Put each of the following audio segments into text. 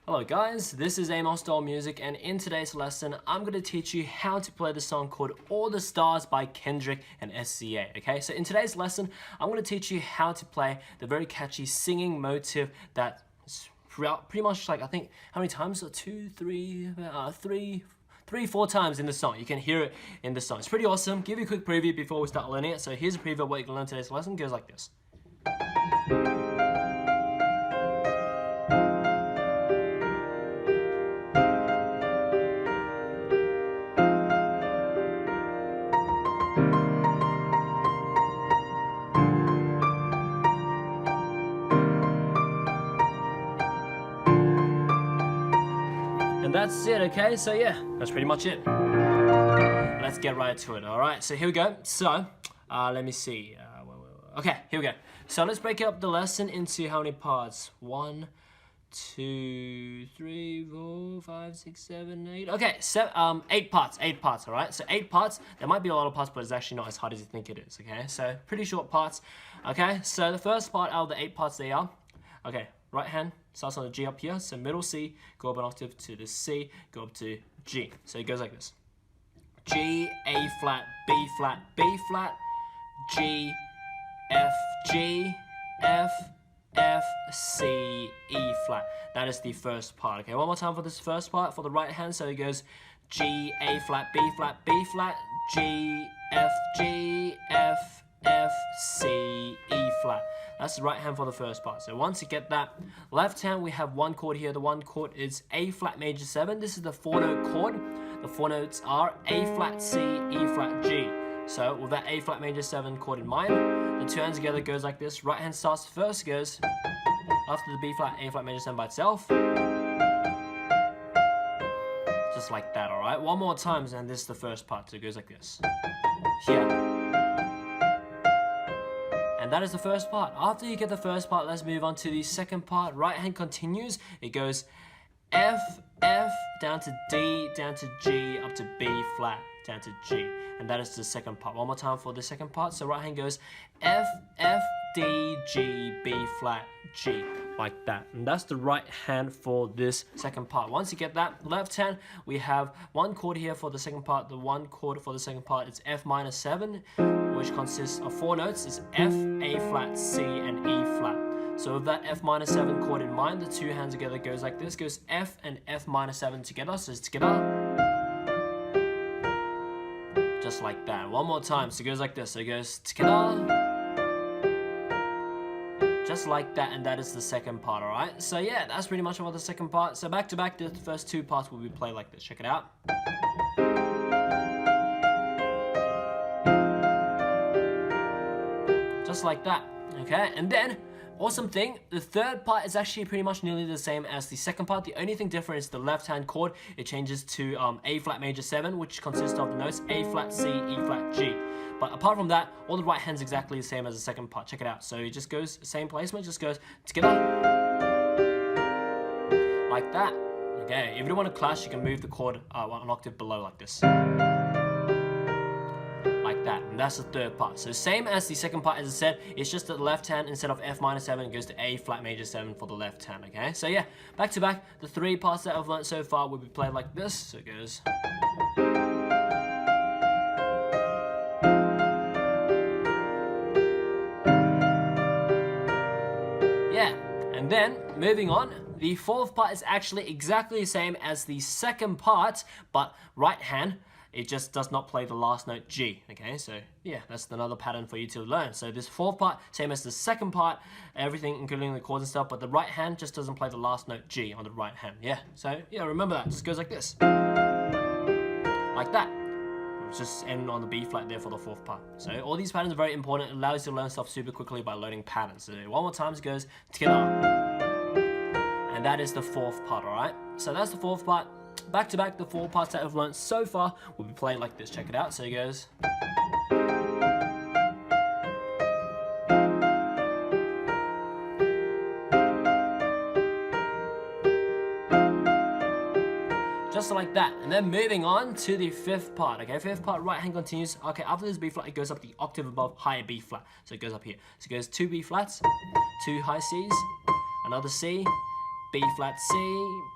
Hello guys, this is Amosdoll Music, and in today's lesson I'm going to teach you how to play the song called All the Stars by Kendrick and SZA. Okay, so in today's lesson I'm going to teach you how to play the very catchy singing motive that is pretty much like, I think, how many times? 4 times in the song. You can hear it in the song. It's pretty awesome. Give you a quick preview before we start learning it. So here's a preview of what you can learn today's lesson. It goes like this. And that's it, okay? So yeah, that's pretty much it. Let's get right to it, alright? So here we go. So, let me see. Okay, here we go. So let's break up the lesson into how many parts? 1, 2, 3, 4, 5, 6, 7, 8. Okay, 8 parts, alright? So 8 parts. There might be a lot of parts, but it's actually not as hard as you think it is, okay? So pretty short parts, okay? So the first part out of the 8 parts they are, okay, right hand starts on the G up here, so middle C, go up an octave to the C, go up to G. So it goes like this. G, A flat, B flat, B flat, G, F, G, F, F, C, E flat. That is the first part. Okay, one more time for this first part for the right hand. So it goes G, A flat, B flat, B flat, G, F, G, F, F, C, E flat. That's the right hand for the first part. So once you get that, left hand we have one chord here. The one chord is A flat major 7. This is the 4-note chord. The 4 notes are A flat, C, E flat, G. So with that A flat major 7 chord in mind, the 2 hands together goes like this. Right hand starts first, goes after the B flat, A flat major 7 by itself. Just like that, alright? One more time, and this is the first part. So it goes like this. Here. And that is the first part. After you get the first part, let's move on to the second part. Right hand continues. It goes F, F, down to D, down to G, up to B flat, down to G. And that is the second part. One more time for the second part. So right hand goes F, F, D, G, B flat, G. Like that. And that's the right hand for this second part. Once you get that, left hand, we have one chord here for the second part. The one chord for the second part is F minor 7, which consists of 4 notes. It's F, A flat, C, and E flat. So with that F minor 7 chord in mind, the 2 hands together goes like this. Goes F and F minor 7 together. So it's together. Just like that. One more time. So it goes like this. So it goes together. Just like that, and that is the second part, alright? So yeah, that's pretty much about the second part. So back to back, the first 2 parts will be played like this. Check it out. Just like that, okay? And then, awesome thing, the third part is actually pretty much nearly the same as the second part. The only thing different is the left hand chord. It changes to A flat major 7, which consists of the notes A flat, C, E flat, G. But apart from that, all the right hand's exactly the same as the second part. Check it out. So it just goes, same placement, just goes together. Like that. Okay, if you don't want to clash, you can move the chord an octave below like this. Like that, and that's the third part. So same as the second part, as I said, it's just that the left hand, instead of F minor 7, goes to A flat major 7 for the left hand, okay? So yeah, back to back, the 3 parts that I've learned so far will be played like this. So it goes. Yeah, and then moving on, the fourth part is actually exactly the same as the second part, but right hand, it just does not play the last note G, okay? So yeah, that's another pattern for you to learn. So this fourth part, same as the second part, everything including the chords and stuff, but the right hand just doesn't play the last note G on the right hand, yeah? So yeah, remember that, it just goes like this. Like that. It's just ending on the B flat there for the fourth part. So all these patterns are very important. It allows you to learn stuff super quickly by learning patterns. So one more time, it goes together. And that is the fourth part, alright? So that's the fourth part. Back to back, the 4 parts that I've learned so far will be played like this. Check it out. So it goes. Just like that. And then moving on to the 5th part. Okay, 5th part, right hand continues. Okay, after this B flat, it goes up the octave above higher B flat. So it goes up here. So it goes 2 B flats, 2 high Cs, another C, B flat, C,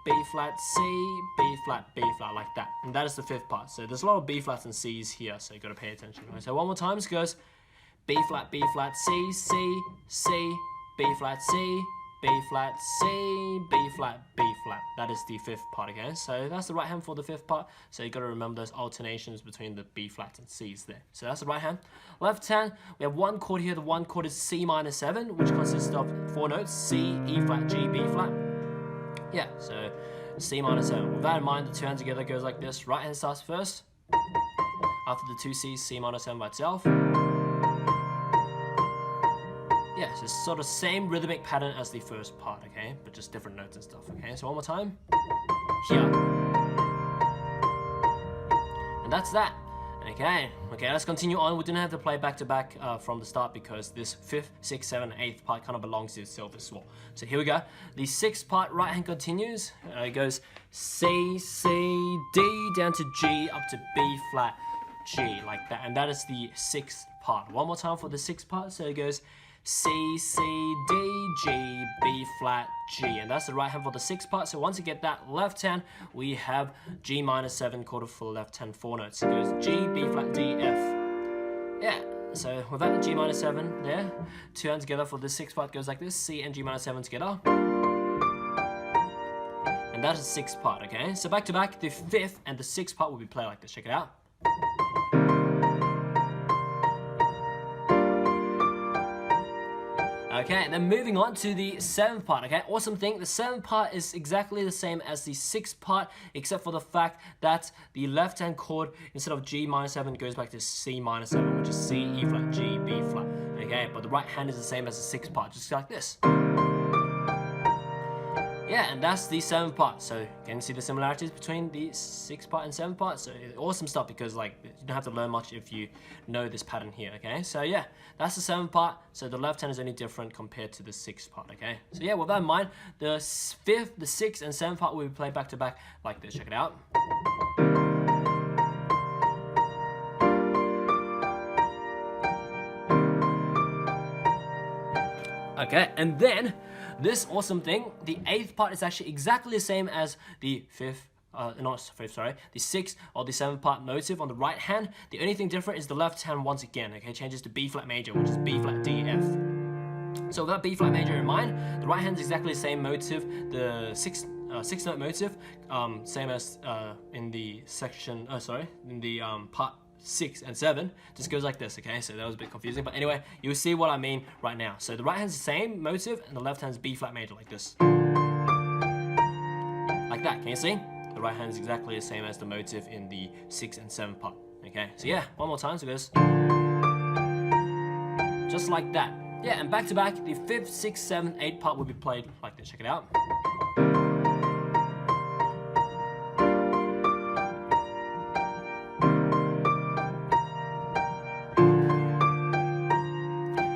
B flat, C, B flat, like that. And that is the fifth part. So there's a lot of B flats and C's here, so you got to pay attention. Right? So one more time, it goes B flat, C, C, C, B flat, C, B flat, C, B flat, B flat. That is the fifth part again. So that's the right hand for the fifth part. So you got to remember those alternations between the B flats and C's there. So that's the right hand. Left hand, we have one chord here. The one chord is C minor 7, which consists of 4 notes: C, E flat, G, B flat. Yeah, so C minor 7. With that in mind, the two hands together goes like this. Right hand starts first. After the two C's, C minor 7 by itself. Yeah, so it's sort of same rhythmic pattern as the first part, okay? But just different notes and stuff, okay? So one more time. Here. And that's that. Okay, let's continue on. We didn't have to play back to back from the start because this 5th, 6th, 7th, 8th part kind of belongs to itself as well. So here we go. The 6th part, right hand continues. It goes C, C, D, down to G, up to B flat, G, like that. And that is the 6th part. One more time for the 6th part. So it goes C, C, D, G, B flat, G. And that's the right hand for the 6th part. So once you get that left hand, we have G minor 7 chord for the left hand 4 notes. It goes G, B flat, D, F. Yeah, so with that G minor 7 there, two hands together for the 6th part goes like this, C and G minor 7 together. And that is the 6th part, okay? So back to back, the 5th and the 6th part will be played like this. Check it out. Okay, and then moving on to the 7th part, okay? Awesome thing, the 7th part is exactly the same as the 6th part, except for the fact that the left-hand chord, instead of G minor 7, goes back to C minor 7, which is C, E flat, G, B flat, okay? But the right hand is the same as the 6th part, just like this. Yeah, and that's the 7th part. So you can see the similarities between the 6th part and 7th part. So awesome stuff because like you don't have to learn much if you know this pattern here, okay? So yeah, that's the 7th part. So the left hand is only different compared to the 6th part, okay? So yeah, with that in mind, the 5th, the 6th, and 7th part will be played back to back like this. Check it out. Okay, and then this awesome thing, the 8th part is actually exactly the same as the 5th, the 6th or the 7th part motive on the right hand. The only thing different is the left hand once again, okay, changes to B flat major, which is B flat D F. So with that B flat major in mind, the right hand is exactly the same motive, the 6th note motive, same as in the section, in the part 6 and 7, just goes like this, okay? So that was a bit confusing, but anyway, you'll see what I mean right now. So the right hand's the same motive, and the left hand's B flat major, like this. Like that, can you see? The right hand's exactly the same as the motive in the 6th and 7th part, okay? So yeah, one more time, so it goes just like that. Yeah, and back to back, the 5th, 6th, 7th, 8th part will be played like this, check it out.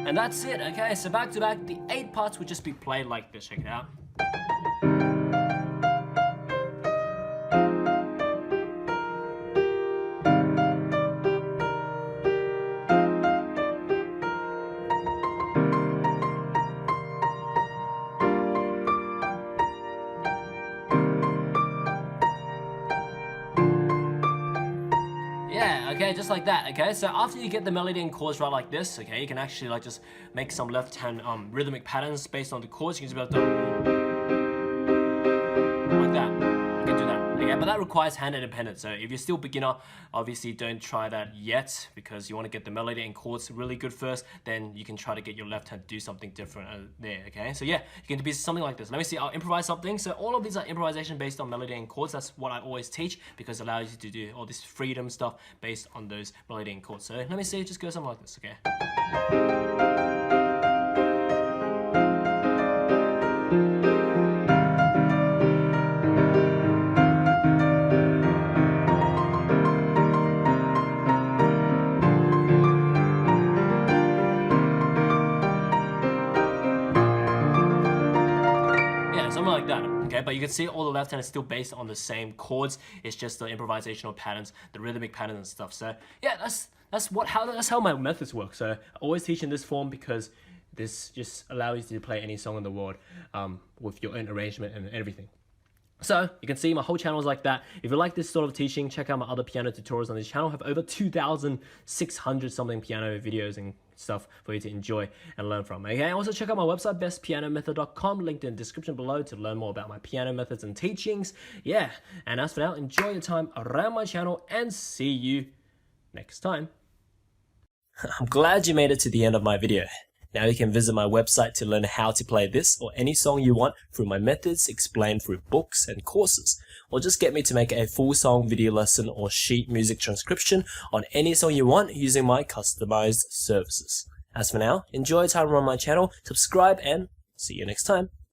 And that's it, okay? So back to back, the 8 parts would just be played like this. Check it out. Yeah, okay, just like that, okay? So after you get the melody and chords right like this, okay, you can actually like just make some left hand rhythmic patterns based on the chords. You can just be able to like that. You can do that, okay? But that requires hand independence. So if you're still beginner, obviously don't try that yet because you want to get the melody and chords really good first. Then you can try to get your left hand to do something different there, okay? So yeah, you can do something like this. Let me see, I'll improvise something. So all of these are improvisation based on melody and chords. That's what I always teach because it allows you to do all this freedom stuff based on those melody and chords. So let me see, just go something like this, okay? Like that, okay? But you can see all the left hand is still based on the same chords. It's just the improvisational patterns, the rhythmic patterns and stuff. So yeah, that's how my methods work. So I always teach in this form because This just allows you to play any song in the world with your own arrangement and everything. So you can see my whole channel is like that. If you like this sort of teaching, check out my other piano tutorials on this channel. I have over 2,600 something piano videos and stuff for you to enjoy and learn from. Okay, also check out my website, bestpianomethod.com, linked in the description below to learn more about my piano methods and teachings. Yeah, and as for now, enjoy your time around my channel and see you next time. I'm glad you made it to the end of my video. Now you can visit my website to learn how to play this or any song you want through my methods explained through books and courses, or just get me to make a full song video lesson or sheet music transcription on any song you want using my customized services. As for now, enjoy your time on my channel, subscribe, and see you next time.